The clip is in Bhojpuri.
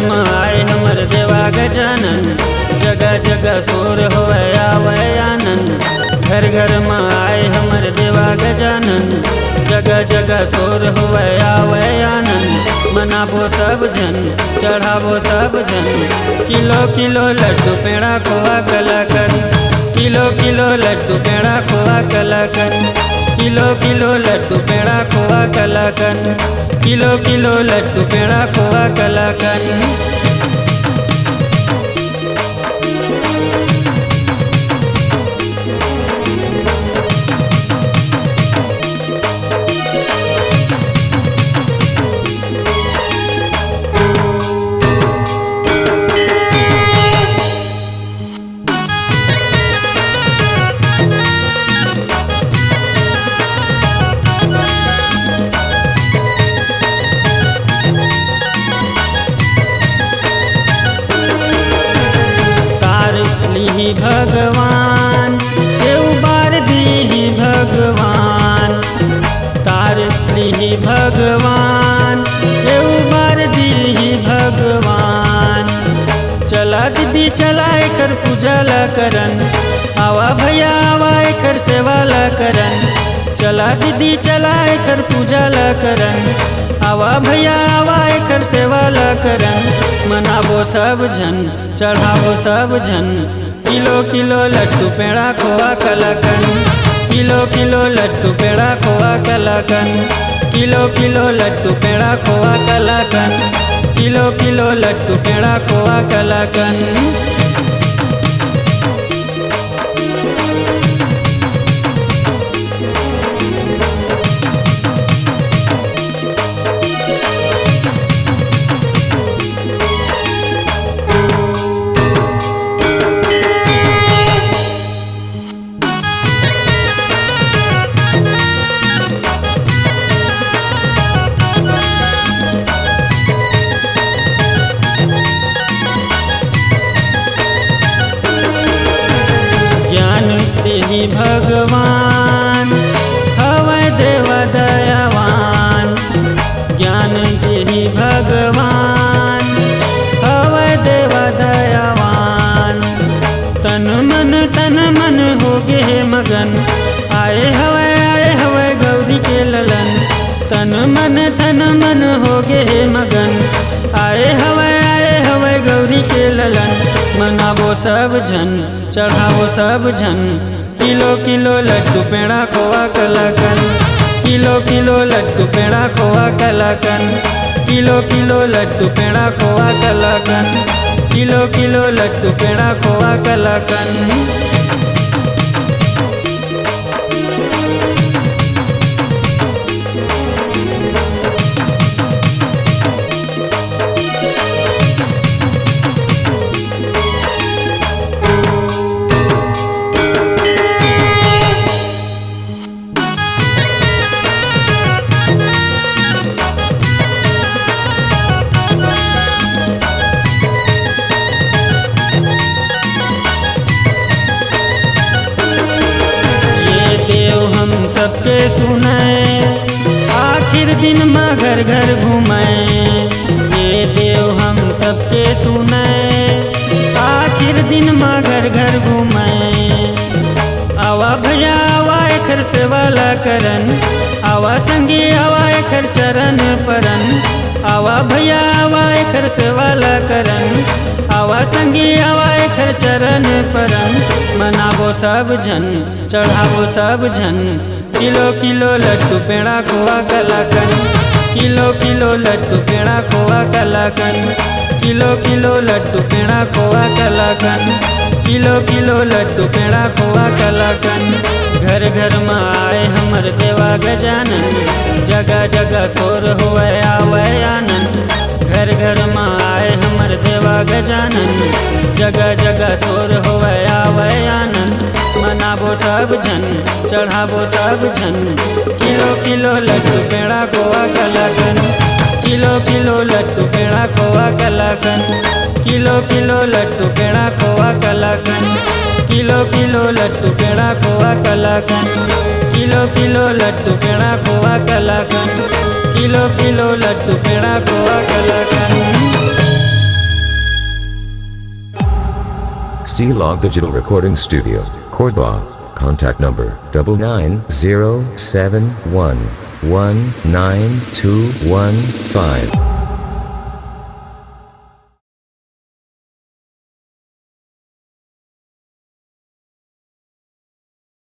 में आए हमर देवा गजानन, जगह जगह शोर होवे आवे आनंद। घर घर में आए हमर देवा गजानन, जगह जगह शोर होवे आवे आनंद। मनाबो सब जन, चढ़ाबो सब जन, किलो किलो लड्डू पेड़ा खोआ कलाकन। किलो किलो लड्डू पेड़ा खोआ कलाकन, किलो किलो लड्डू पेड़ा खोआ कलाकन, किलो किलो लड्डू पेड़ा खोआ कलाकन। भगवान केहू बार दी भगवान, तार ली भगवान केहू बार दी भगवान। चला दीदी चला एकर पूजा ला करन, आवा भैया आवा एकर सेवा ला करन। चला दीदी चला एकर पूजा ला करन, आवा भैया आवा एकर सेवा ला करन। मनाबो सब जन, चढ़ाबो सब जन, किलो किलो लड्डू पेड़ा खोआ कलाकन। किलो किलो लड्डू पेड़ा खोआ कलाकन, किलो किलो लड्डू पेड़ा खोआ कलाकन, किलो किलो लड्डू पेड़ा खोआ कलाकन। भगवान हवै देवा दयावान, ज्ञान देहि भगवान हवै देवा दयावान। तन मन हो गे मगन, आए हवै गौरी के ललन। तन मन हो गे मगन, आए हवै गौरी के ललन। मनाबो सब जन, चढ़ाबो सब जन, किलो किलो लड्डू पेड़ा खोआ कलाकन। किलो किलो लड्डू पेड़ा खोआ कलाकन, किलो किलो लड्डू पेड़ा खोआ कलाकन, किलो किलो लड्डू पेड़ा खोआ कलाकन। सबके सुनाए आखिर दिन में घर घर घुमाए। ये देव हम सबके सुनाए आखिर दिन में घर घर घुमाए। आवा भैया आवा एकर सेवा ला करन, आवा संगी आवा एकर चरण परन। आवा भैया आवा एकर सेवा ला करन, आवा संगी आवा एकर चरण परन। मनाबो सब जन, चढ़ाबो सब जन, किलो किलो लड्डू पेड़ा खोआ कलाकन। किलो किलो लड्डू पेड़ा खोआ कलाकन, किलो किलो लड्डू पेड़ा खोआ कलाकन, किलो किलो लड्डू पेड़ा खोआ कलाकन। घर घर में आए हमर देवा गजानन, जगह जगह शोर होवे आवे आनंद। घर घर में आए हमर देवा गजानन, जगह जगह शोर होवे आवे आनंद। मनाबो सब जन, चढ़ाबो सब जन, किलो किलो लड्डू पेड़ा खोआ कलाकन। किलो किलो लड्डू पेड़ा खोआ कलाकन, किलो किलो लड्डू पेड़ा खोआ कलाकन, किलो किलो लड्डू पेड़ा खोआ कलाकन, किलो किलो लड्डू पेड़ा खोआ कलाकन, किलो किलो लड्डू पेड़ा खोआ कलाकन। C-Log Digital Recording Studio, Cordoba. Contact number 99071192115.